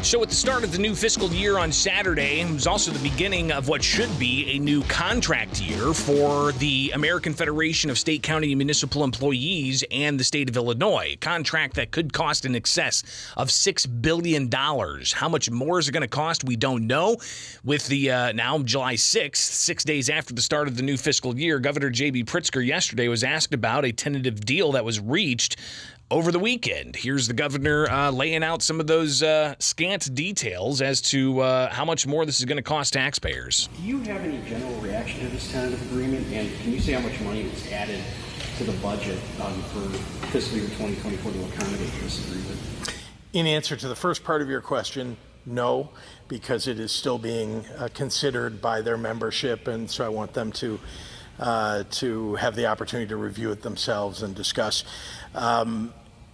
So at the start of the new fiscal year on Saturday, it was also the beginning of what should be a new contract year for the American Federation of State, County, and Municipal Employees and the state of Illinois. A contract that could cost in excess of $6 billion. How much more is it going to cost? We don't know. With the now July 6th, 6 days after the start of the new fiscal year, Governor J.B. Pritzker yesterday was asked about a tentative deal that was reached over the weekend. Here's the governor laying out some of those scant details as to how much more this is going to cost taxpayers. Do you have any general reaction to this tentative agreement? And can you say how much money was added to the budget for fiscal year 2024 to accommodate this agreement? In answer to the first part of your question, no, because it is still being considered by their membership, and so I want them to have the opportunity to review it themselves and discuss.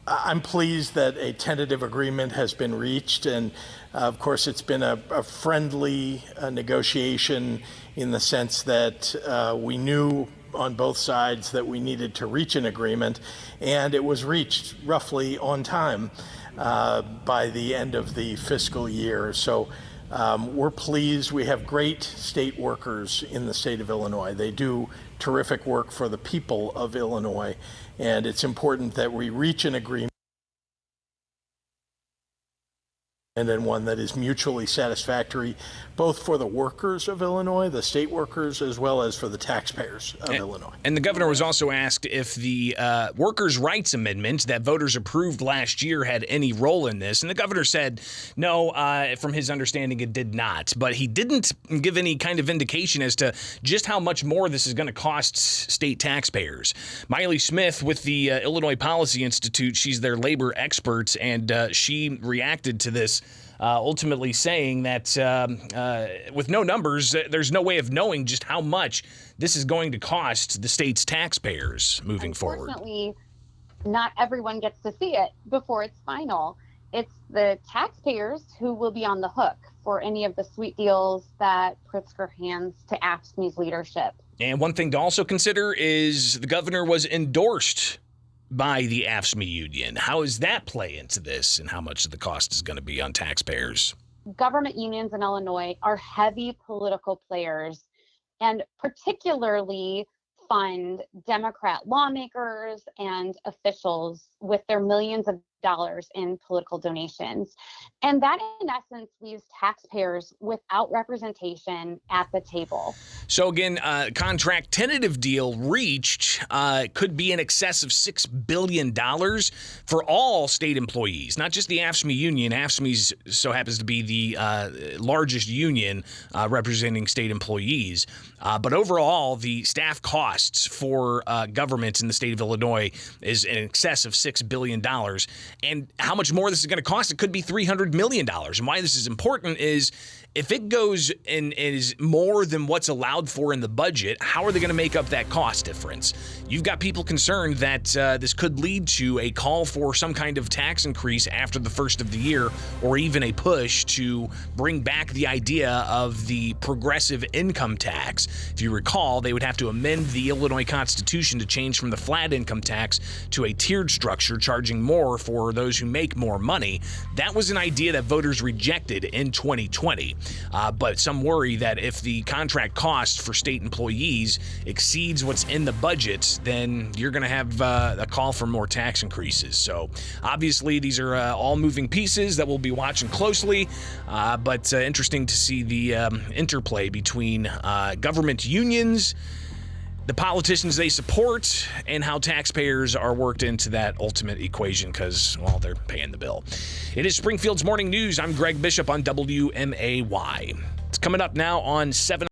I'm pleased that a tentative agreement has been reached, and of course it's been a friendly negotiation in the sense that we knew on both sides that we needed to reach an agreement, and it was reached roughly on time by the end of the fiscal year. So we're pleased. We have great state workers in the state of Illinois. They do terrific work for the people of Illinois, and it's important that we reach an agreement and then one that is mutually satisfactory, both for the workers of Illinois, the state workers, as well as for the taxpayers of Illinois. And the governor was also asked if the workers' rights amendment that voters approved last year had any role in this. And the governor said, no, from his understanding, it did not. But he didn't give any kind of indication as to just how much more this is going to cost state taxpayers. Miley Smith with the Illinois Policy Institute, she's their labor expert, and she reacted to this, ultimately saying that with no numbers, there's no way of knowing just how much this is going to cost the state's taxpayers moving forward. Unfortunately, not everyone gets to see it before it's final. It's the taxpayers who will be on the hook for any of the sweet deals that Pritzker hands to AFSCME's leadership. And one thing to also consider is the governor was endorsed by the AFSCME union. How does that play into this, and how much of the cost is going to be on taxpayers? Government unions in Illinois are heavy political players and particularly fund Democrat lawmakers and officials with their millions of dollars in political donations. And that, in essence, leaves taxpayers without representation at the table. So again, contract tentative deal reached could be in excess of $6 billion for all state employees, not just the AFSCME union. AFSCME so happens to be the largest union representing state employees. But overall, the staff costs for government in the state of Illinois is in excess of $6 billion. And how much more this is going to cost? It could be $300 million. And why this is important is if it goes and is more than what's allowed for in the budget, how are they going to make up that cost difference? You've got people concerned that this could lead to a call for some kind of tax increase after the first of the year, or even a push to bring back the idea of the progressive income tax. If you recall, they would have to amend the Illinois Constitution to change from the flat income tax to a tiered structure, charging more for those who make more money. That was an idea that voters rejected in 2020. But some worry that if the contract cost for state employees exceeds what's in the budget, then you're going to have a call for more tax increases. So obviously, these are all moving pieces that we'll be watching closely. But interesting to see the interplay between government unions, the politicians they support, and how taxpayers are worked into that ultimate equation because, well, they're paying the bill. It is Springfield's Morning News. I'm Greg Bishop on WMAY. It's coming up now on 7.